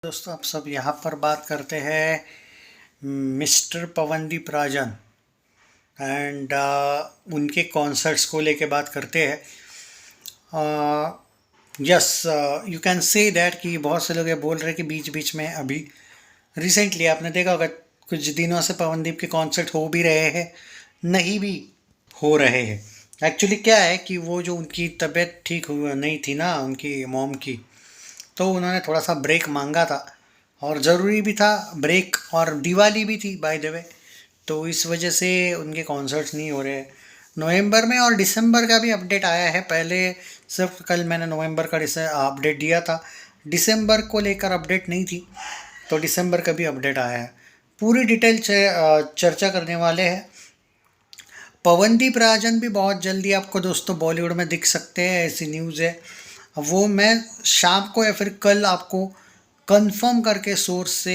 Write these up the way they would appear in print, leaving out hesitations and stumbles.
दोस्तों, आप सब यहाँ पर बात करते हैं मिस्टर पवनदीप राजन एंड उनके कॉन्सर्ट्स को लेके बात करते हैं। Yes, you can say that कि बहुत से लोग ये बोल रहे हैं कि बीच बीच में अभी रिसेंटली आपने देखा होगा कुछ दिनों से पवनदीप के कॉन्सर्ट हो भी रहे हैं, नहीं भी हो रहे हैं। एक्चुअली क्या है कि वो जो उनकी तबीयत ठीक हुआ नहीं थी ना, उनकी मॉम की, तो उन्होंने थोड़ा सा ब्रेक मांगा था और ज़रूरी भी था ब्रेक, और दिवाली भी थी बाय द वे, तो इस वजह से उनके कॉन्सर्ट्स नहीं हो रहे। नवंबर में और दिसंबर का भी अपडेट आया है। पहले सिर्फ कल मैंने नवंबर का अपडेट दिया था, दिसंबर को लेकर अपडेट नहीं थी, तो दिसंबर का भी अपडेट आया है। पूरी डिटेल चर्चा करने वाले हैं। पवनदीप राजन भी बहुत जल्दी आपको दोस्तों बॉलीवुड में दिख सकते हैं, ऐसी न्यूज़ है। वो मैं शाम को या फिर कल आपको कंफर्म करके सोर्स से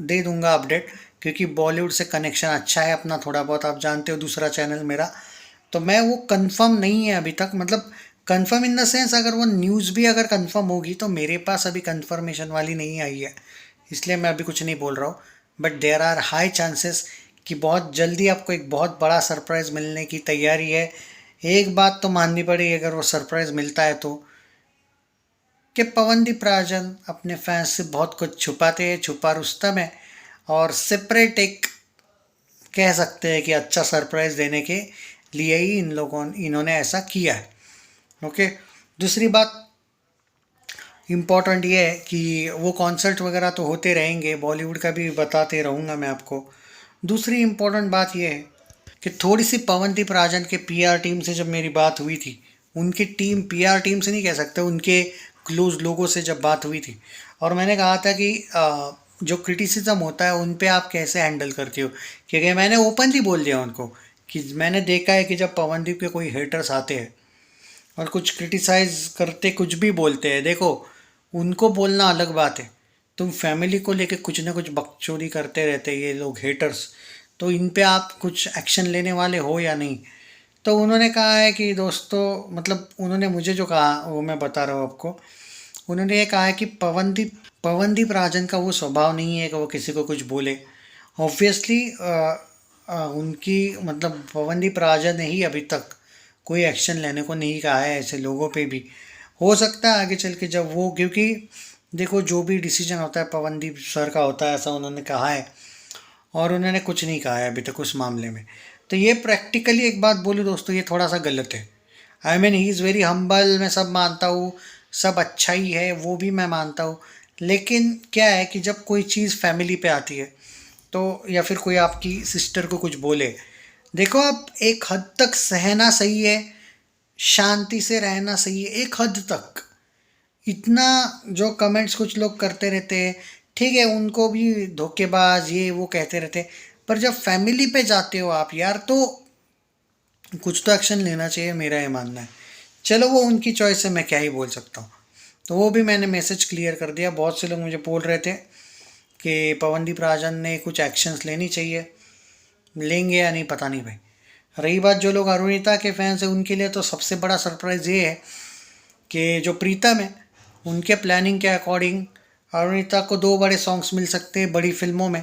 दे दूंगा अपडेट, क्योंकि बॉलीवुड से कनेक्शन अच्छा है अपना थोड़ा बहुत, आप जानते हो, दूसरा चैनल मेरा। तो मैं वो कंफर्म नहीं है अभी तक, मतलब कंफर्म इन द सेंस अगर वो न्यूज़ भी अगर कंफर्म होगी तो मेरे पास अभी कंफर्मेशन वाली नहीं आई है, इसलिए मैं अभी कुछ नहीं बोल रहा हूँ। But there are high chances कि बहुत जल्दी आपको एक बहुत बड़ा सरप्राइज़ मिलने की तैयारी है। एक बात तो माननी पड़ेगी अगर वो सरप्राइज़ मिलता है तो, कि पवनदीप राजन अपने फैंस से बहुत कुछ छुपाते हैं, छुपा रुस्तम है, और सेपरेट एक कह सकते हैं कि अच्छा सरप्राइज़ देने के लिए ही इन्होंने ऐसा किया है। ओके। दूसरी बात इम्पॉर्टेंट ये है कि वो कॉन्सर्ट वगैरह तो होते रहेंगे, बॉलीवुड का भी बताते रहूँगा मैं आपको। दूसरी इम्पोर्टेंट बात यह है कि थोड़ी सी पवनदीप राजन के पीआर टीम से जब मेरी बात हुई थी, उनकी टीम, पीआर टीम से नहीं कह सकते, उनके क्लोज लोगों से जब बात हुई थी, और मैंने कहा था कि जो क्रिटिसिज्म होता है उन पे आप कैसे हैंडल करते हो, क्योंकि मैंने ओपनली बोल दिया उनको कि मैंने देखा है कि जब पवनदीप के कोई हेटर्स आते हैं और कुछ क्रिटिसाइज करते, कुछ भी बोलते हैं, देखो उनको बोलना अलग बात है, तुम फैमिली को लेके कुछ ना कुछ बकचोदी करते रहते हैं ये लोग हेटर्स, तो इन पे आप कुछ एक्शन लेने वाले हो या नहीं। तो उन्होंने कहा है कि दोस्तों, मतलब उन्होंने मुझे जो कहा वो मैं बता रहा हूँ आपको। उन्होंने ये कहा है कि पवनदीप राजन का वो स्वभाव नहीं है कि वो किसी को कुछ बोले। ऑब्वियसली उनकी, मतलब पवनदीप राजन ने ही अभी तक कोई एक्शन लेने को नहीं कहा है ऐसे लोगों पे भी। हो सकता है आगे चल के जब वो, क्योंकि देखो जो भी डिसीजन होता है पवनदीप सर का होता है, ऐसा उन्होंने कहा है, और उन्होंने कुछ नहीं कहा है अभी तक उस मामले में। तो ये प्रैक्टिकली एक बात बोलूँ दोस्तों, ये थोड़ा सा गलत है। I mean he is very humble, मैं सब मानता हूँ, सब अच्छा ही है, वो भी मैं मानता हूँ। लेकिन क्या है कि जब कोई चीज़ फैमिली पे आती है, तो या फिर कोई आपकी सिस्टर को कुछ बोले, देखो आप एक हद तक सहना सही है, शांति से रहना सही है एक हद तक। इतना जो कमेंट्स कुछ लोग करते रहते हैं, ठीक है, उनको भी धोखेबाज ये वो कहते रहते हैं, पर जब फैमिली पे जाते हो आप यार, तो कुछ तो एक्शन लेना चाहिए, मेरा ये मानना है। चलो वो उनकी चॉइस है, मैं क्या ही बोल सकता हूँ। तो वो भी मैंने मैसेज क्लियर कर दिया। बहुत से लोग मुझे बोल रहे थे कि पवनदीप राजन ने कुछ एक्शंस लेनी चाहिए, लेंगे या नहीं पता नहीं भाई। रही बात जो लोग अरुणिता के फैंस हैं, उनके लिए तो सबसे बड़ा सरप्राइज़ ये है कि जो प्रीतम है, उनके प्लानिंग के अकॉर्डिंग अरुणिता को दो बड़े सॉन्ग्स मिल सकते हैं बड़ी फिल्मों में।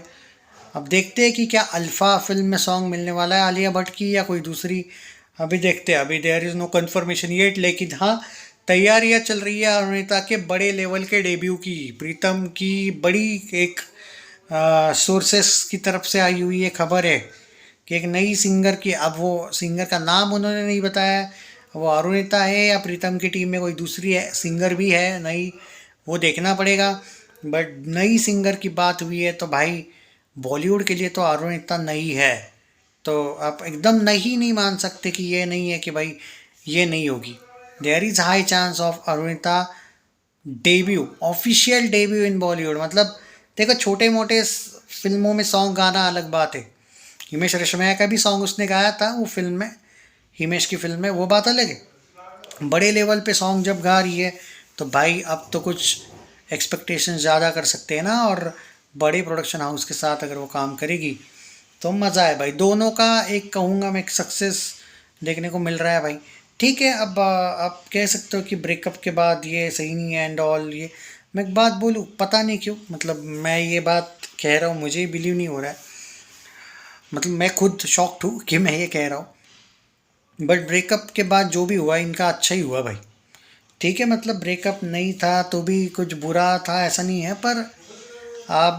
अब देखते हैं कि क्या अल्फ़ा फिल्म में सॉन्ग मिलने वाला है आलिया भट्ट की या कोई दूसरी, अभी देखते हैं, अभी there is no confirmation yet. लेकिन हाँ, तैयारियां चल रही है अरुणिता के बड़े लेवल के डेब्यू की, प्रीतम की बड़ी एक सोर्सेस की तरफ से आई हुई ये खबर है कि एक नई सिंगर की, अब वो सिंगर का नाम उन्होंने नहीं बताया, वो अरुणिता है या प्रीतम की टीम में कोई दूसरी है सिंगर भी है नई, वो देखना पड़ेगा। बट नई सिंगर की बात हुई है तो भाई बॉलीवुड के लिए तो अरुणिता नई है, तो आप एकदम नहीं मान सकते कि ये नहीं है कि भाई ये नहीं होगी। There is high chance of Arunita debut, official debut in Bollywood. मतलब देखो, छोटे मोटे फिल्मों में सॉन्ग गाना अलग बात है, हिमेश रेशमिया का भी सॉन्ग उसने गाया था वो फिल्म में, हिमेश की फिल्म में, वो बात अलग है। बड़े लेवल पे सॉन्ग जब गा रही है तो भाई अब तो कुछ एक्सपेक्टेशन ज़्यादा कर सकते हैं ना, और बड़े प्रोडक्शन हाउस के साथ अगर वो काम करेगी तो मज़ा है भाई। दोनों का एक कहूँगा मैं, एक सक्सेस देखने को मिल रहा है भाई। ठीक है, अब आप कह सकते हो कि ब्रेकअप के बाद ये सही नहीं है एंड ऑल, ये मैं एक बात बोलूँ, पता नहीं क्यों, मतलब मैं ये बात कह रहा हूँ, मुझे बिलीव नहीं हो रहा है, मतलब मैं खुद शॉक्ड हूँ कि मैं ये कह रहा हूँ। बट ब्रेकअप के बाद जो भी हुआ इनका अच्छा ही हुआ भाई। ठीक है, मतलब ब्रेकअप नहीं था तो भी कुछ बुरा था ऐसा नहीं है, पर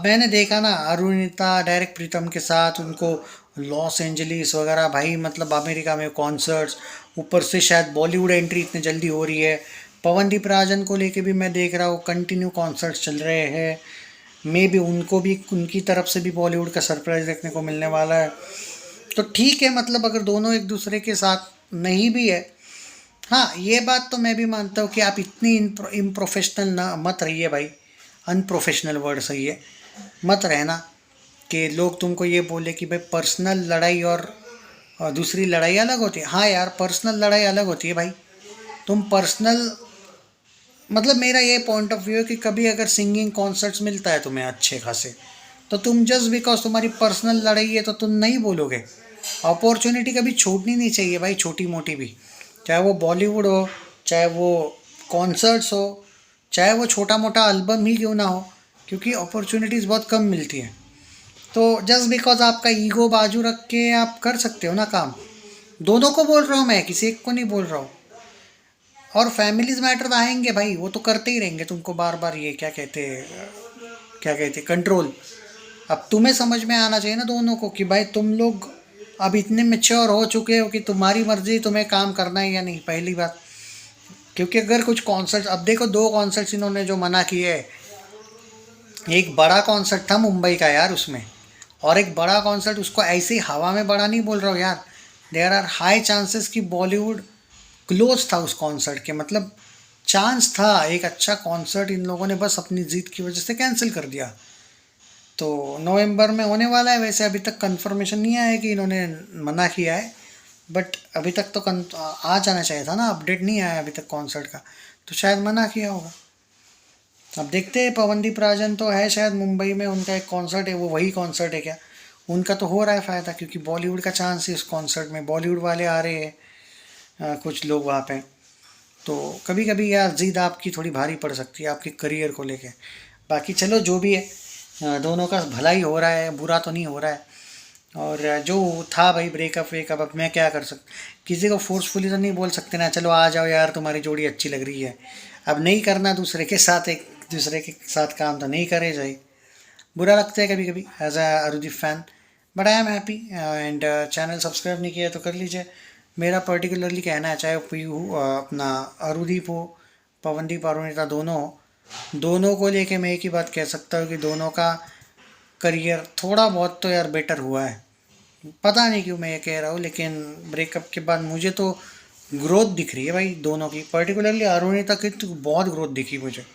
मैंने देखा ना अरुणिता डायरेक्ट प्रीतम के साथ उनको लॉस एंजलिस वगैरह, भाई मतलब अमेरिका में कॉन्सर्ट्स, ऊपर से शायद बॉलीवुड एंट्री इतनी जल्दी हो रही है। पवनदीप राजन को लेके भी मैं देख रहा हूँ कंटिन्यू कॉन्सर्ट्स चल रहे हैं। मे भी उनको भी उनकी तरफ से भी बॉलीवुड का सरप्राइज देखने को मिलने वाला है। तो ठीक है, मतलब अगर दोनों एक दूसरे के साथ नहीं भी है, हाँ ये बात तो मैं भी मानता हूँ कि आप इतनी इम्प्रोफेशनल ना मत रहिए भाई। अनप्रोफेशनल वर्ड सही है, मत रहना कि लोग तुमको ये बोले कि भाई पर्सनल लड़ाई और दूसरी लड़ाई अलग होती है। हाँ यार, पर्सनल लड़ाई अलग होती है भाई। तुम पर्सनल, मतलब मेरा ये पॉइंट ऑफ व्यू है कि कभी अगर सिंगिंग कॉन्सर्ट्स मिलता है तुम्हें अच्छे खासे, तो तुम जस्ट बिकॉज तुम्हारी पर्सनल लड़ाई है तो तुम नहीं बोलोगे। अपॉर्चुनिटी कभी छोड़नी नहीं चाहिए भाई, छोटी मोटी भी, चाहे वो बॉलीवुड हो, चाहे वो कॉन्सर्ट्स हो, चाहे वो छोटा मोटा एल्बम ही क्यों ना हो, क्योंकि अपॉर्चुनिटीज़ बहुत कम मिलती हैं। तो जस्ट बिकॉज आपका ईगो बाजू रख के आप कर सकते हो ना काम। दोनों को बोल रहा हूँ मैं, किसी एक को नहीं बोल रहा हूँ। और फैमिलीज मैटर आएंगे भाई, वो तो करते ही रहेंगे तुमको बार बार ये क्या कहते कंट्रोल। अब तुम्हें समझ में आना चाहिए ना दोनों को कि भाई तुम लोग अब इतने मेच्योर हो चुके हो कि तुम्हारी मर्जी तुम्हें काम करना है या नहीं, पहली बात। क्योंकि अगर कुछ कॉन्सर्ट, अब देखो दो कॉन्सर्ट्स इन्होंने जो मना किए है, एक बड़ा कॉन्सर्ट था मुंबई का यार उसमें, और एक बड़ा कॉन्सर्ट, उसको ऐसे ही हवा में बड़ा नहीं बोल रहा हूँ यार, देयर आर हाई चांसेस कि बॉलीवुड क्लोज था उस कॉन्सर्ट के, मतलब चांस था एक अच्छा कॉन्सर्ट, इन लोगों ने बस अपनी जीत की वजह से कैंसिल कर दिया। तो नवंबर में होने वाला है, वैसे अभी तक कंफर्मेशन नहीं आया है कि इन्होंने मना किया है, बट अभी तक तो आ जाना चाहिए था ना, अपडेट नहीं आया अभी तक कॉन्सर्ट का, तो शायद मना किया होगा। अब देखते हैं, पवनदीप राजन तो है शायद मुंबई में, उनका एक कॉन्सर्ट है, वो वही कॉन्सर्ट है क्या? उनका तो हो रहा है फ़ायदा, क्योंकि बॉलीवुड का चांस है उस कॉन्सर्ट में, बॉलीवुड वाले आ रहे हैं, कुछ लोग वहाँ पे। तो कभी कभी यार जिद आपकी थोड़ी भारी पड़ सकती है आपके करियर को लेके। बाकी चलो जो भी है, दोनों का भला ही हो रहा है, बुरा तो नहीं हो रहा है। और जो था भाई ब्रेकअप वेकअप, अब मैं क्या कर सकता, किसी को फोर्सफुली तो नहीं बोल सकते ना, चलो आ जाओ यार तुम्हारी जोड़ी अच्छी लग रही है। अब नहीं करना दूसरे के साथ, एक दूसरे के साथ काम तो नहीं करे जाए, बुरा लगता है कभी कभी as a Arudeep fan. But I am happy, and channel subscribe नहीं किया तो कर लीजिए। मेरा पर्टिकुलरली कहना है, चाहे पीयू अपना अरुदीप हो, पवनदीप अरुणिता दोनों हो, दोनों को लेके मैं एक ही बात कह सकता हूँ कि दोनों का करियर थोड़ा बहुत तो यार बेटर हुआ है। पता नहीं क्यों मैं ये कह रहा हूँ, लेकिन ब्रेकअप के बाद मुझे तो ग्रोथ दिख रही है भाई दोनों की, पर्टिकुलरली अरुणिता की तो बहुत ग्रोथ दिखी मुझे।